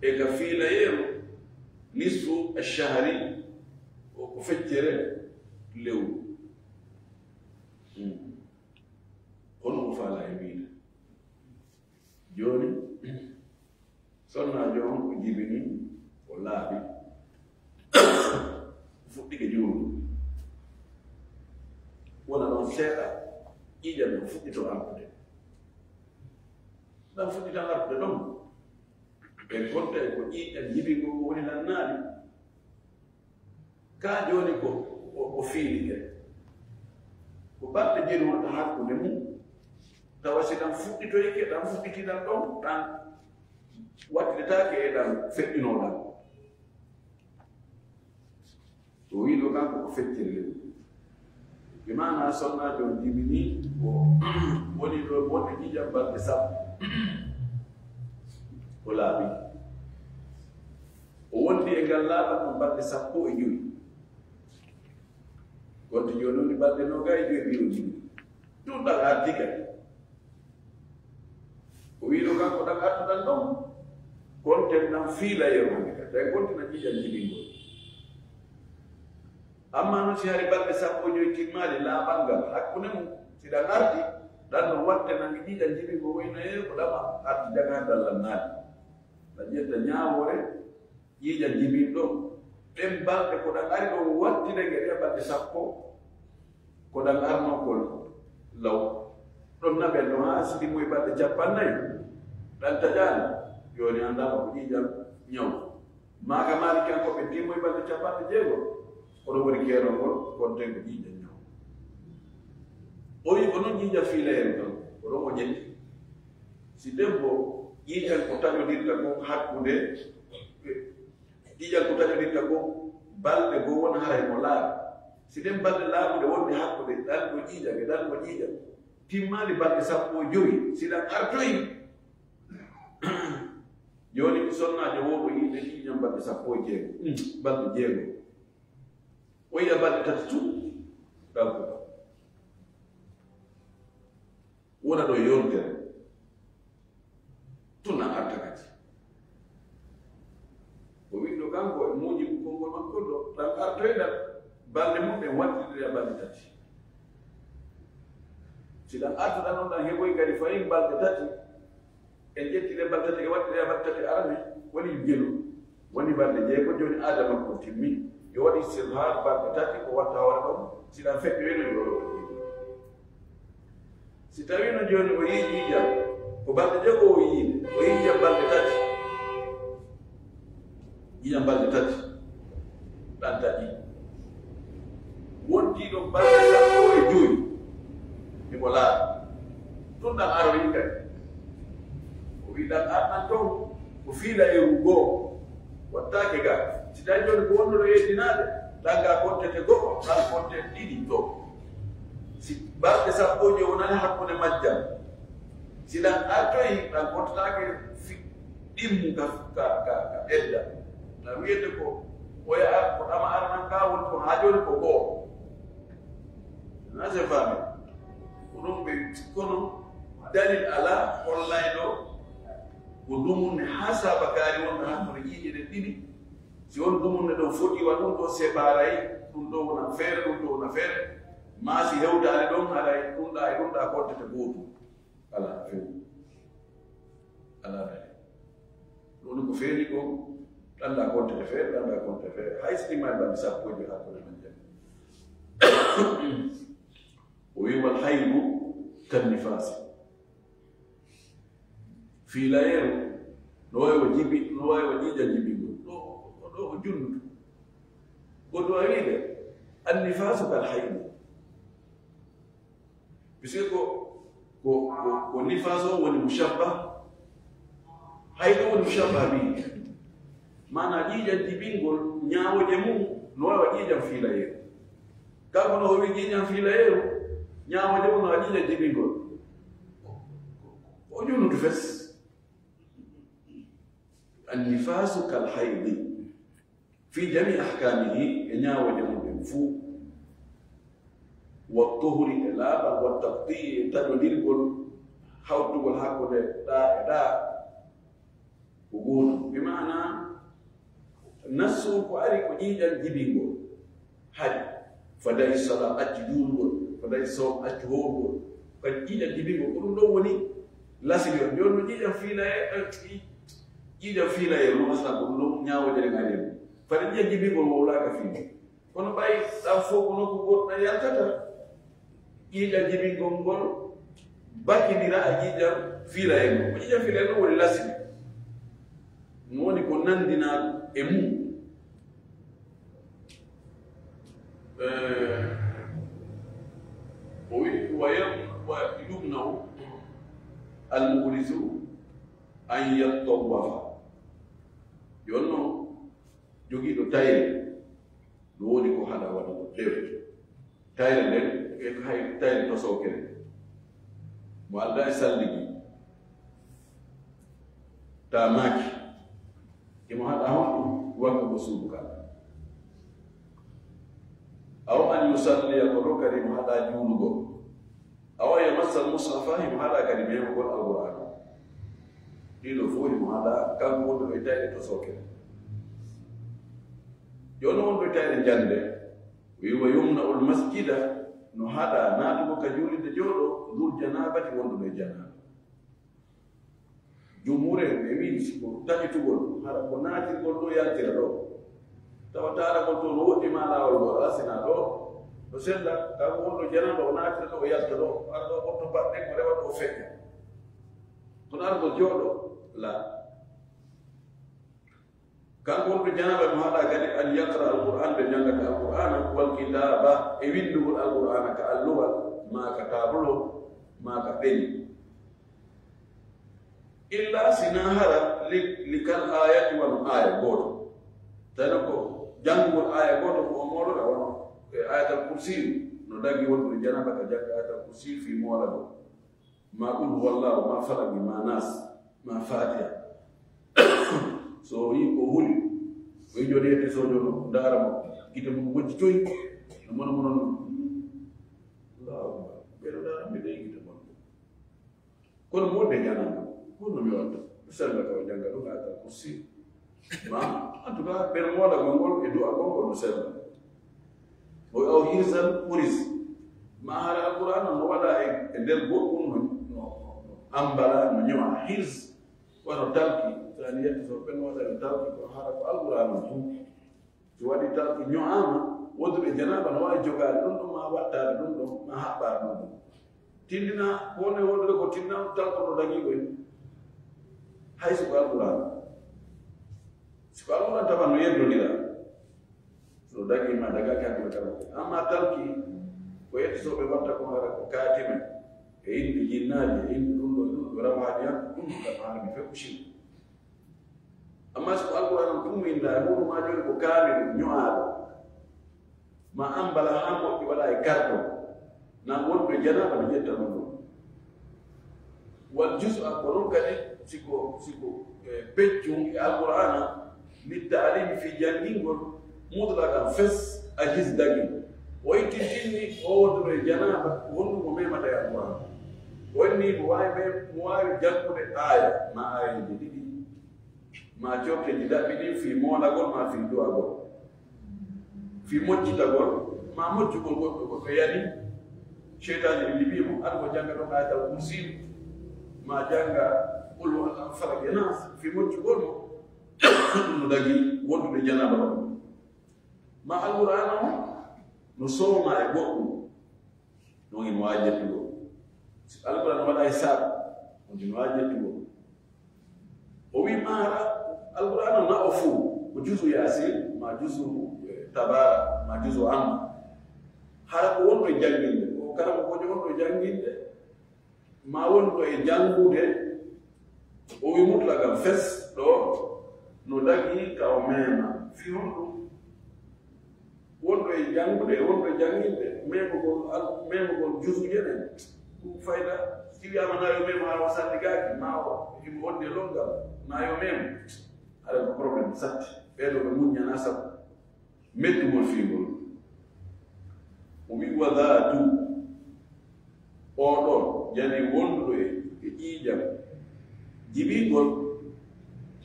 e ka fiilayeeru nisfu alchahri ko feccere lewru hono mo faala e wiide jooni sonnaajo on ko jibini o laaɓi fuɗɗike juuldu wona ɗon seeɗa ƴiƴan no fuɗɗito artude ɗan fuɗɗitan artude ɗon ɓe gonta e ko ƴiƴan jibingo ko woni nan naali ka jooni ko o fiilike ko balɗe jeni wonta hakkude mum tawa si ɗan fuɗɗitoyke ɗan fuɗɗitiɗan ɗon ɗan wattidetaake e ɗan feƴƴinoɗan to wiiɗo kanko ko feccere lewru bi maana sonnajo on jibini ko woni ɗo wonde ƴiƴam balɗe 10 o laaɓi o wondi e ngal laaɓa ɗum balɗe 15 gonti joni woni balɗe 25 ɓi o jibi ɗum ɗan arti kadi o wiiɗo kanko ɗan artuɗan ɗon konten ɗan fiila yerwonde kadi ɗan kontina ƴiƴam jibingol amma noon si hari balɗe 15 timmaali laaɓal ngal hakkunde mum sida arti dan watte nan jiida jibi go wayna ko dama arti daga dalla naati la jetta nyaawore jiida jibi do dem balde ko dan ari do watti de ngere balde sappo ko dan arno ko law don nabe no asidi moy balde japannay dan tajani yoni anda ko jiida nyaw maga mari kan ko be timoy balde japande jego ko do wori kero ko tengo jiida nyaw oyi kono jiida fileer ko do mo jetti si debbo jiida ko tanyo dirta ko hakkude jiida ko tanyo dirta ko balde go won haray mo laa si dem balde laabude wonde hakkude dal ko jiida ge dal ko jiida timmani balde sappo joyi sila artoyi yoni sonna jo wo yi de jiida balde sappo jeego balde jeego oya balde tatu dal ko wona do yontere tuna artakati o windo kanko e moji kongol makko do tan artoyda balde mum e wattide balde tati sila artuda non dan heboy kadi fayin balde tati en jettide balde tati e wattide balde tati arane woni jelu woni balde jeego joni adama ko timmi yo wadi sirhar balde tati ko watta wala do sila fekki weno yo si tawino joni o yiji jam ko balde jego o yide o yiji jam balde tati yijam balde tati dan tati wonti do balde sappo e joyi e mo laa tun dan aro yi kadi o wi dan arnan ton ko fiila e rugo wattake ga si tawi joni ko wonno ɗo yeddinade danga kontete goɗɗo dan kontete ɗiɗi to si balde sappo je wonani hakkude majjam si dan artoyi dan kontotake ɗimmu ka edda na wiyete ko oya ar ko ɗama arnan ka woni ko ha joni ko goo nase fami ko ɗum ɓe kono dalil ala hollayɗo ko dumunde ha sabakari wonɗo hakkude jiiƴe ɗe ɗiɗi si won dumunde ɗo foɗiwa ɗum ɗo sebarayi ɗum ɗo wona feere ɗum ɗo wona feere maasi hewdare ɗon haɗa ɗumɗa e ɗumɗa kontete gootu ala fewu ala dali ɗum ko feeri ko ɗanɗa kontete feere ɗanɗa kontete feere hay stima balɗe sappoje hakkude men jam o wiwal haydu kan nifasi fiilayeru no wawi o jibi no wawi o jiija jibingol ɗo o junnutu goɗɗo a wiide annifasu kal haydu puisque ko nifas o woni mushabba haydo woni mushabba bi mana jiijam jibingol ñaawoje mum no wawa jiijam fiilayeru kanko no howi jiijam fiilayeru ñaawoje mum no wa jiijam jibingol o junnutu fes annifasu kal haydi fi jami ahkamihi e ñaawoje mum ɓen fuu والطهر إلابا والتقطيع تدليل حوض والحق دا وقول بمعنى نسو قاري كجيجا جبينغو حج فداي الصلاة أجدول فداي الصوم أجهول كجيجا جبينغو كلهم لو وني لاسيو جون جيجا فيلا يلو مثلا كلهم نياو جري غادي فداي جبينغو ولا كفيل kono bay da fo kono ko godda yaltata ila jibi gongol bakindira ajija fila ego ajija fila ego woni lasimi noni ko nandina emu wa yumna al-mulisu an yattawafa yonno jogi do tayre no woni ko hada wada ko dew tayre den e ko hay tayre to sokere mo Allah salligi tamaki e mo hada hon waka ko subuka aw an yusalli al-rukri mo hada julugo aw yamassa al-mushafa mo hada kalime ko al-qur'an dilo fo mo hada kan mo do tayre to sokere yono on do tayre jande wi wa yumna al-masjida no hada naatugo ka julinde jooɗo dul janabati wonduɗo e janaba jumhure e wiɗi siko taƴitugol haɗa ko naatirgol ɗo yaltira ɗo tawa taaragol to no woɗɗima laawol ngol asina ɗo no sella ka wonɗo janaba o naatira ɗo o yalta ɗo arɗo ɓotto baɗɗe ko rewa ɗo feƴƴa kono argol jooɗo la kanko wonɗo janaba mo haɗa kadi an yaqra alquran ɓe jangata alqur'ana wal kitaba e windugol alqur'ana ka alluwal ma ka tabulo ma ka ɓeni illa sina hara likal ayati wano aya goto tano ko jangugol aya goto ko o moɗoɗa wono e ayatal kursi no dagi wonɗo janaba ka jagga ayatal kursi fi moola go ma qul huwallahu ma falaki ma nas ma fatiha so yi ko huli o jodete sojono ndara mo gite mum wonti toyi no mono mono non Allahu ɓeɗo dara mbiɗa gite mon kono modde janaba kono mi watta selba ka janga ɗum ayatal kursi ma en tout cas ɓen moola gongol e du'a gongol no selba o aw hisan puris ma hara alqur'ana no waɗa e nder goɗɗum no ambala no ñowa his wano talki tani yetti so ɓen waɗa talki ko hara ko alqur'ana tum so waɗi talki ño'ama woduɓe janaba no wawi jogade ɗum ɗo ma wattade ɗum ɗo ma haɓɓade ɗum ɗum tindina wone wodude ko tinna talko no dagiɓoy hay siko alqur'ana siko alqur'ana tawa no yeddodira so dagima dagaki hakkille kala amma talki ko yettisoɓe watta ko hara ko katime e indi jinnaji e indi ɗum ɗo rawaji han ɗum kam harmi fekko sino amma siko alqur'ana ɗum winda e muɗum ma joni ko kamil ño'aɗo ma ambala ha moƴƴi waɗa e garɗo nan wonɓe janaba no ƴetta ɗum ɗo wal jus a ko ɗum kadi siko peccum e alqur'ana littaalimi fi janngingol mudlakan fes a his dagi o ittintinni o woduɗo e janaba wonɗum mo memata e alqur'ana wonni mo wawi janngude aya ma ayaji ɗiɗi ma cofteji daɓɓiɗi fi moolagol ma fi du'agol fi moccitagol ma moccugol goɗɗo yani cheytaji ɗi libimo aɗa ko janga ɗo ayatal kursi ma janga qul falaq e nas fi moccugol mo ɗum no dagi wonduɓe janaba ɗo ma alqur'ana o no sowma e goɗɗum non ino wawi jettugo alqur'ana waɗa e saabu on ino wawi jettugo o wi mara alqur'ana na o fuu ko jusu yasin ma jusu tabara ma jusu amma hara ko wonɗo e janginde o karama koje wonɗo e janginde ma wonɗo e jangude o wi mutlagam fes ɗo no dagi ka o mema fi honɗum wonɗo e jangude wonɗo e janginde memugol jusuje ɗen ɗum fayda si wiyama nayo memo ha wasanni gaki ma o imo wonde longal nayo memo aɗa ko probléme satti ɓeɗo ɓe muññana sabu mettugol fingol o wi wadatu oɗon jani wonduɗo e ƴiƴam jibigol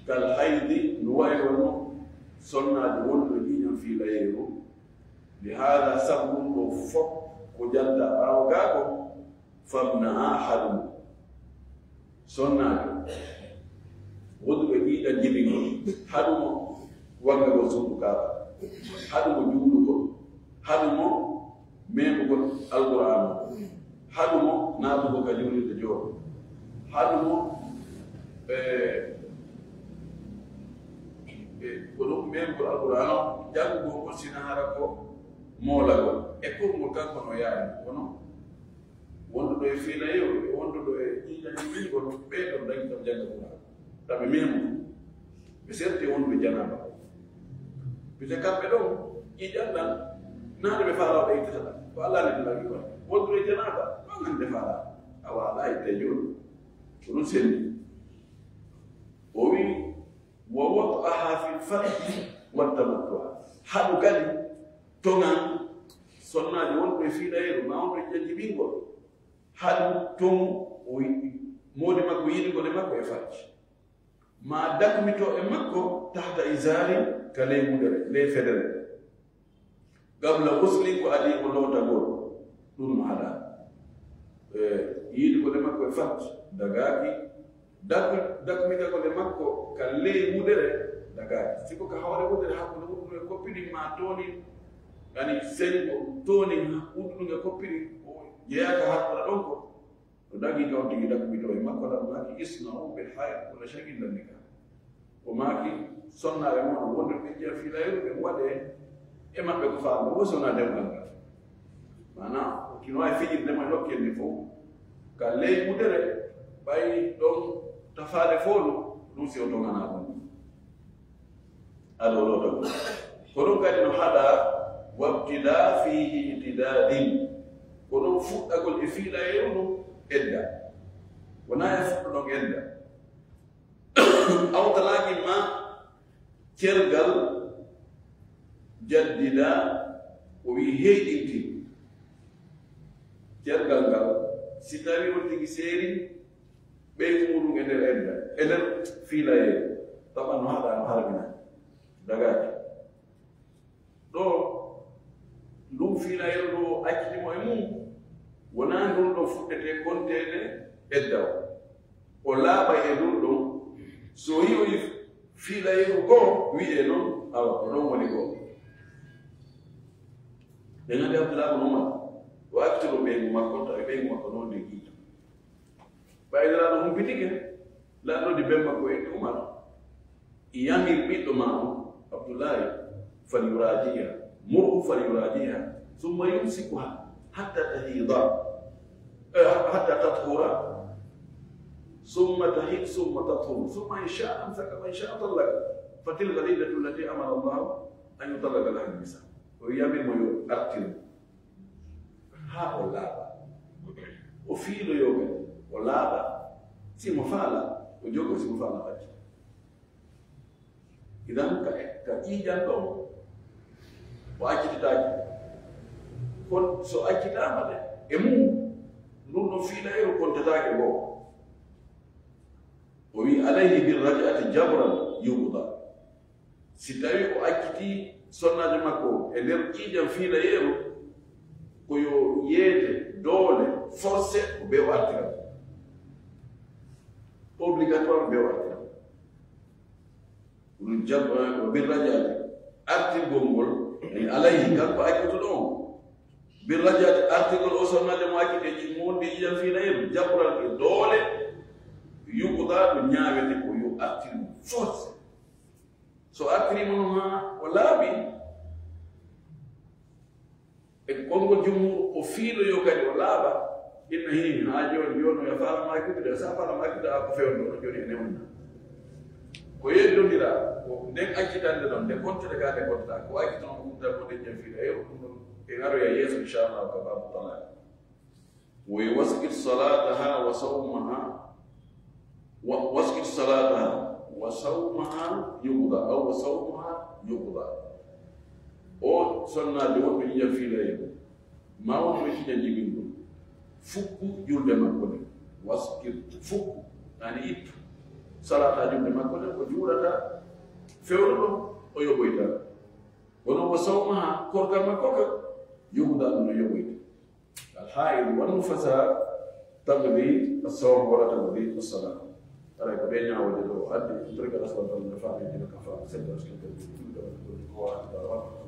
kal haydi no wayrono sonnaade wonduɗo ƴiƴam fi layru li hada sabu ɗum ɗo fof ko janta ɓaawo gaako famna haɗum sonnaade wonduɗo ƴiƴam jibigol haɗumo waggagol suudu kaaba haɗumo juulugol haɗumo memugol alqur'ana haɗumo naatugo ka julirde jooɗo haɗumo ko ɗum memugol alqur'ana janngugo ko sina hara ko moolagol e konngol kanko no yaari kono wonduɗo e fiilayo e wonduɗo e ƴiƴaji wingol ɓeeɗon dañi kam jannga qur'an taɓe memu ɓe serti wonduɓe janaba bite kamɓe ɗon ƴiƴan ɗan naane ɓe faalaɓe ittata ɗan ko allah ne lagi kon wonduɗo e janaba ɗonande faala a waala itte jooni ko ɗum sendi o wi wa wat'aha fi lfarji wattamattuha haɗu kadi toŋan sonnaade wonɗo e fiiɗayru ma wonɗo e jajjibingol haɗu toŋ o moodi makko yiɗigol e makko e farji ma dakmito e makko tahta isari ka ley mudere ley federe gabla usli ko adi ko lowtagol ɗum haɗa yiide ko le makko e fat dagaki dakmiga ko le makko ka ley wuɗere dagaki siko ka hawre wuɗere hakkude wuɗɗum e koppiɗi ma toni yani sengo toni wuɗɗum e koppiɗi jeyaka hakkuɗa ɗon ko to dagi kaw tigi dakmito e makko ɗam maki isnau ɓe hay walla shagillanni ka o maki sonnaɓe moɗo wonde ɓe jiya filayru ɓe waɗe e maɓɓe ko faama wo sona dewgal ngal mana kino wawi fijirde ma lokkelni fof ka ley wuɗere ɓay ɗon tafade folu ɗum si o togana ɗum aɗa olota ko ɗum kadi no haɗa wabtida fihi itidadin ko ɗum fuɗɗagol e fiilayru ɗum edda wona e fuɗɗo ɗon edda awtalaki ma cergal jaddida o wi heyɗinti cergal ngal si tawi on tigi seeri ɓeydu muɗum e nder edda e nder fiilayeru taɓan no haɗa no harbina dagaki ɗo ɗum fiilayeru ɗo accitimo e mum wona ndun ɗo fuɗɗete kontede edda o laaɓa e ndun ɗon so yiwi fiilayeru goo wiye noon awa ko ɗon woni goo ɓe ngandi abdoulahi bne umar o accitiro ɓeygu makko tawi ɓeygu makko noon de giita ɓaydiraɗo humpitike laaɗode ben makko e umar yamir ɓiɗɗo ma on abdoullahi falyurajiha murhu falyurajiha summa yumsikuha hatta tahida hatta tathura summa tahid summa tathur summa in shaa amsaka wa in shaa talaqa fatilka al-iddatu allati amara Allah an yutallaqa laha an-nisa o yamir mo yo artiro ha o laaɓa o fiilo yoga o laaɓa simo faala o jogo simo faala ɓatti idan ka ƴiiƴan ɗon o accititaki kon so accitama de e mum ɗum ɗo fiilayru kontatake goo o wi alayhi birrajati jabran yuɓuda si tawi o acciti sonnajo makko e nder ƴiiƴan fiilayeru koyo yeede doole forcé ko ɓe wartira obligatoire ɓe wartira ɗum jabra o birrajati artirgol ngol en alayhi kanko accituɗo on birrajati artirgol o sonnajo mo acciteji mo wonde ƴiiƴan fiilayeru jabral e doole yuɓuɗa ɗo ñaawete ko yo artirmo forcé so artirima no ha o laaɓi e konngol jumhur o fiiloyo kadi o laaɓa inna hini ha joni yono ya faalamakiɗe sa faalamakiɗe a ko fewndo ɗo joni e newna ko yeddodira ko nden accitande ɗon nde contete ka nde contata ko accitono ɗumta ko deƴƴen fiilayeru ɗum ɗon e garoya yeeso inchallah ko babu talak wo wasqit salataha wa sawmaha wasqit salataha wa sawmaha yuqda aw wa sawmaha yuqda o sonnaade wonɓe ƴiƴa fiilayeru ma wonɓe ƴiƴa jibinɗum fukku julde makko nde waskir fukku ani ittu salata julde makko nde ko juuɗata fewɗo ɗon o yoɓoyta wono wo sawmaha korgal makko ka yuqda ɗum no yoɓoyta alhaid wal mufasa taqdi as-sawm wala taqdi as-salat ara ko ɓe ñaawode ɗo addi torgal aswaltal no faamidino ka faama sedda askiltel julde walla ɗo ko watta watta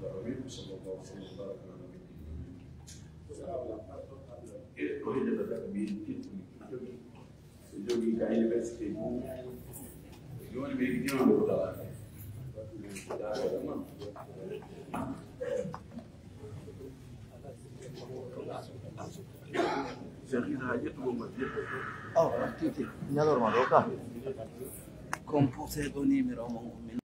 العالمين صلى الله وسلم وبارك على نبينا محمد. ko hede da bi jogi ka university bu yoni be gidino do dala Sergio hajetu go masjid oh titi nyalor ma doka kompo se doni mero